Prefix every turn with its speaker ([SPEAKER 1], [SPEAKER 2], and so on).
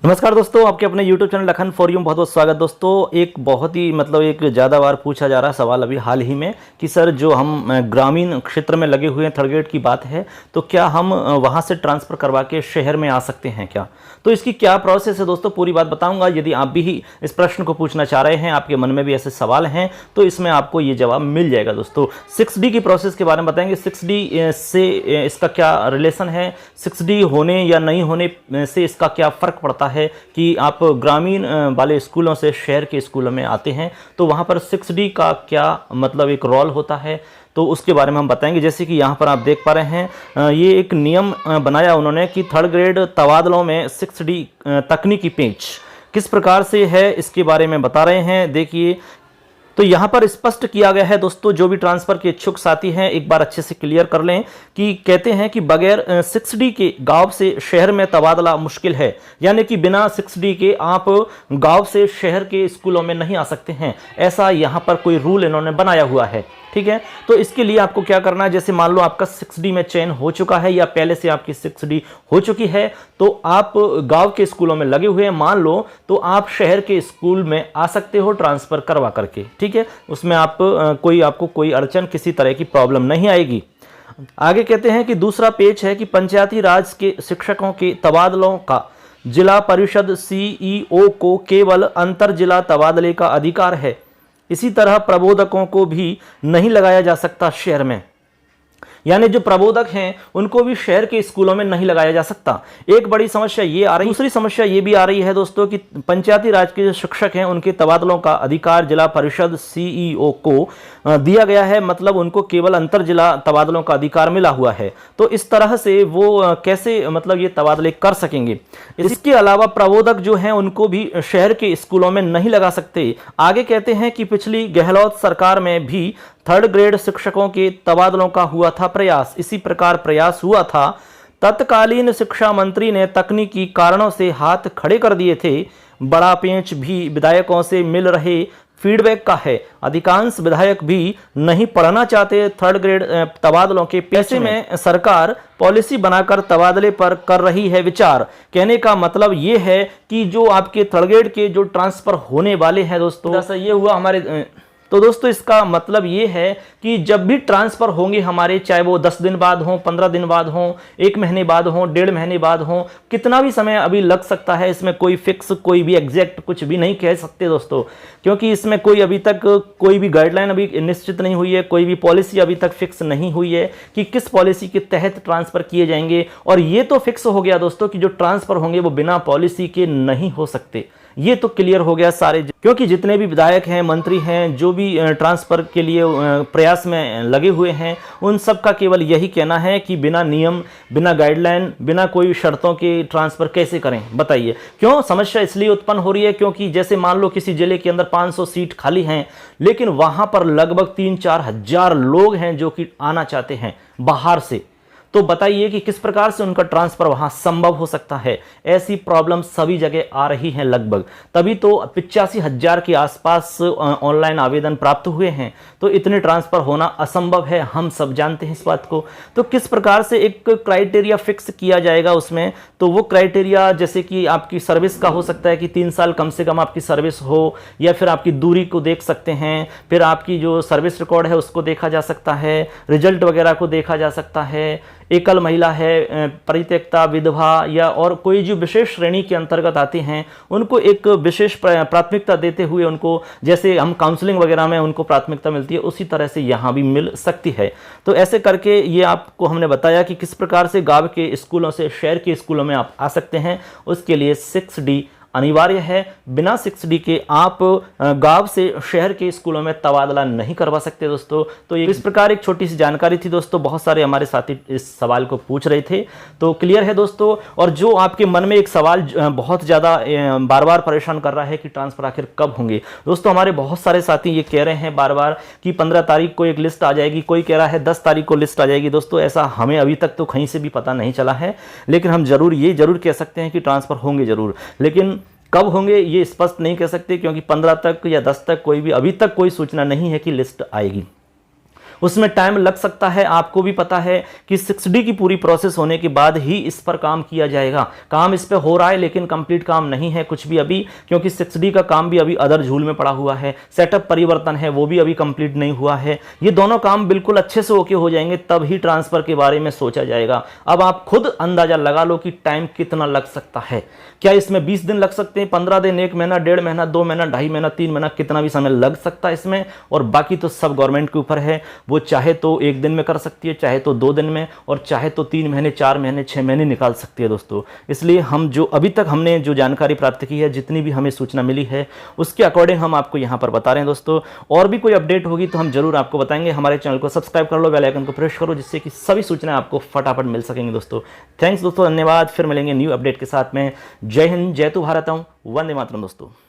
[SPEAKER 1] नमस्कार दोस्तों, आपके अपने YouTube channel Lakhan for you में बहुत बहुत स्वागत। दोस्तों, एक बहुत ही एक ज़्यादा बार पूछा जा रहा सवाल अभी हाल ही में कि सर जो हम ग्रामीण क्षेत्र में लगे हुए हैं, थर्ड ग्रेड की बात है, तो क्या हम वहाँ से ट्रांसफ़र करवा के शहर में आ सकते हैं क्या? तो इसकी क्या प्रोसेस है दोस्तों, पूरी बात बताऊंगा। यदि आप भी इस प्रश्न को पूछना चाह रहे हैं, आपके मन में भी ऐसे सवाल हैं, तो इसमें आपको ये जवाब मिल जाएगा दोस्तों। 6D की प्रोसेस के बारे में बताएंगे। 6D से इसका क्या रिलेशन है, 6D होने या नहीं होने से इसका क्या फ़र्क पड़ता है कि आप ग्रामीण वाले स्कूलों से शहर के स्कूलों में आते हैं, तो वहाँ पर 6D का क्या एक रोल होता है, तो उसके बारे में हम बताएंगे। जैसे कि यहाँ पर आप देख पा रहे हैं, ये एक नियम बनाया उन्होंने कि थर्ड ग्रेड तबादलों में 6D तकनीकी पेंच किस प्रकार से है, इसके बारे में बता रहे हैं। देखिए, तो यहाँ पर स्पष्ट किया गया है दोस्तों, जो भी ट्रांसफ़र के इच्छुक साथी हैं एक बार अच्छे से क्लियर कर लें कि कहते हैं कि बगैर 6D के गांव से शहर में तबादला मुश्किल है, यानी कि बिना 6D के आप गांव से शहर के स्कूलों में नहीं आ सकते हैं, ऐसा यहाँ पर कोई रूल इन्होंने बनाया हुआ है। ठीक है, तो इसके लिए आपको क्या करना है, जैसे मान लो आपका 6D में चयन हो चुका है या पहले से आपकी 6D हो चुकी है, तो आप गांव के स्कूलों में लगे हुए हैं मान लो, तो आप शहर के स्कूल में आ सकते हो ट्रांसफ़र करवा करके। ठीक है, उसमें आपको कोई अड़चन, किसी तरह की प्रॉब्लम नहीं आएगी। आगे कहते हैं कि दूसरा पेज है कि पंचायती राज के शिक्षकों के तबादलों का जिला परिषद CEO को केवल अंतर जिला तबादले का अधिकार है। इसी तरह प्रबोधकों को भी नहीं लगाया जा सकता शहर में, यानी जो प्रबोधक हैं उनको भी शहर के स्कूलों में नहीं लगाया जा सकता। एक बड़ी समस्या ये आ रही है। दूसरी समस्या ये भी आ रही है दोस्तों कि पंचायती राज के जो शिक्षक हैं उनके तबादलों का अधिकार जिला परिषद CEO को दिया गया है, मतलब उनको केवल अंतर जिला तबादलों का अधिकार मिला हुआ है। तो इस तरह से वो कैसे ये तबादले कर सकेंगे। इसके अलावा प्रबोधक जो हैं उनको भी शहर के स्कूलों में नहीं लगा सकते। आगे कहते हैं कि पिछली गहलोत सरकार में भी थर्ड ग्रेड शिक्षकों के तबादलों का हुआ था प्रयास। इसी प्रकार प्रयास हुआ था। तत्कालीन शिक्षा मंत्री ने तकनीकी कारणों से हाथ खड़े कर दिए थे। बड़ा पेंच भी विधायकों से मिल रहे फीडबैक का है। अधिकांश विधायक भी नहीं पढ़ना चाहते थर्ड ग्रेड तबादलों के। पैसे में सरकार पॉलिसी बनाकर तबादले पर कर रही है विचार। कहने का मतलब ये है कि जो आपके थर्ड ग्रेड के जो ट्रांसफर होने वाले हैं दोस्तों, जैसा ये हुआ हमारे, तो दोस्तों इसका मतलब ये है कि जब भी ट्रांसफ़र होंगे हमारे, चाहे वो 10 दिन बाद हों, 15 दिन बाद हों, 1 महीने बाद हों, 1.5 महीने बाद हों, कितना भी समय अभी लग सकता है। इसमें कोई फिक्स, कोई भी एग्जैक्ट कुछ भी नहीं कह सकते दोस्तों, क्योंकि इसमें कोई अभी तक कोई भी गाइडलाइन अभी निश्चित नहीं हुई है, कोई भी पॉलिसी अभी तक फिक्स नहीं हुई है कि किस पॉलिसी के तहत ट्रांसफ़र किए जाएंगे। और ये तो फिक्स हो गया दोस्तों कि जो ट्रांसफ़र होंगे वो बिना पॉलिसी के नहीं हो सकते। ये तो क्लियर हो गया सारे, क्योंकि जितने भी विधायक हैं, मंत्री हैं, जो भी ट्रांसफ़र के लिए प्रयास में लगे हुए हैं, उन सब का केवल यही कहना है कि बिना नियम, बिना गाइडलाइन, बिना कोई शर्तों के ट्रांसफ़र कैसे करें, बताइए। क्यों समस्या इसलिए उत्पन्न हो रही है, क्योंकि जैसे मान लो किसी जिले के अंदर 500 सीट खाली हैं, लेकिन वहां पर लगभग 3-4 हज़ार लोग हैं जो कि आना चाहते हैं बाहर से। तो बताइए कि किस प्रकार से उनका ट्रांसफर वहां संभव हो सकता है। ऐसी प्रॉब्लम सभी जगह आ रही है लगभग, तभी तो 85,000 के आसपास ऑनलाइन आवेदन प्राप्त हुए हैं। तो इतने ट्रांसफर होना असंभव है, हम सब जानते हैं इस बात को। तो किस प्रकार से एक क्राइटेरिया फिक्स किया जाएगा उसमें, तो वो क्राइटेरिया जैसे कि आपकी सर्विस का हो सकता है कि 3 साल कम से कम आपकी सर्विस हो, या फिर आपकी दूरी को देख सकते हैं, फिर आपकी जो सर्विस रिकॉर्ड है उसको देखा जा सकता है, रिजल्ट वगैरह को देखा जा सकता है, एकल महिला है, परित्यक्ता, विधवा या और कोई जो विशेष श्रेणी के अंतर्गत आते हैं उनको एक विशेष प्राथमिकता देते हुए, उनको जैसे हम काउंसलिंग वगैरह में उनको प्राथमिकता मिलती है, उसी तरह से यहाँ भी मिल सकती है। तो ऐसे करके ये आपको हमने बताया कि किस प्रकार से गांव के स्कूलों से शहर के स्कूलों में आप आ सकते हैं। उसके लिए 6D अनिवार्य है। बिना 6D के आप गांव से शहर के स्कूलों में तबादला नहीं करवा सकते दोस्तों। तो ये इस प्रकार एक छोटी सी जानकारी थी दोस्तों। बहुत सारे हमारे साथी इस सवाल को पूछ रहे थे, तो क्लियर है दोस्तों। और जो आपके मन में एक सवाल बहुत ज़्यादा बार बार परेशान कर रहा है कि ट्रांसफ़र आखिर कब होंगे, दोस्तों हमारे बहुत सारे साथी ये कह रहे हैं बार बार कि 15 तारीख को एक लिस्ट आ जाएगी, कोई कह रहा है 10 तारीख को लिस्ट आ जाएगी। दोस्तों ऐसा हमें अभी तक तो कहीं से भी पता नहीं चला है, लेकिन हम ये जरूर कह सकते हैं कि ट्रांसफ़र होंगे जरूर, लेकिन कब होंगे ये स्पष्ट नहीं कह सकते, क्योंकि 15 तक या 10 तक कोई भी अभी तक कोई सूचना नहीं है कि लिस्ट आएगी। उसमें टाइम लग सकता है। आपको भी पता है कि 6D की पूरी प्रोसेस होने के बाद ही इस पर काम किया जाएगा। काम इस पर हो रहा है लेकिन कंप्लीट काम नहीं है कुछ भी अभी, क्योंकि 6D का काम भी अभी अदर झूल में पड़ा हुआ है। सेटअप परिवर्तन है वो भी अभी कंप्लीट नहीं हुआ है। ये दोनों काम बिल्कुल अच्छे से ओके हो जाएंगे तब ही ट्रांसफर के बारे में सोचा जाएगा। अब आप खुद अंदाजा लगा लो कि टाइम कितना लग सकता है। क्या इसमें 20 दिन लग सकते हैं, 15 दिन, 1 महीना, 1.5 महीना, 2 महीना, 2.5 महीना, 3 महीना, कितना भी समय लग सकता है इसमें। और बाकी तो सब गवर्नमेंट के ऊपर है, वो चाहे तो 1 दिन में कर सकती है, चाहे तो 2 दिन में, और चाहे तो 3 महीने, 4 महीने, 6 महीने निकाल सकती है दोस्तों। इसलिए हम जो अभी तक हमने जो जानकारी प्राप्त की है, जितनी भी हमें सूचना मिली है उसके अकॉर्डिंग हम आपको यहाँ पर बता रहे हैं दोस्तों। और भी कोई अपडेट होगी तो हम जरूर आपको बताएंगे। हमारे चैनल को सब्सक्राइब कर लो, बेल आइकन को प्रेस करो, जिससे कि सभी सूचनाएं आपको फटाफट मिल सकेंगी दोस्तों। थैंक्स दोस्तों, धन्यवाद। फिर मिलेंगे न्यू अपडेट के साथ में। जय हिंद, जय तू भारत, वंदे मातरम दोस्तों।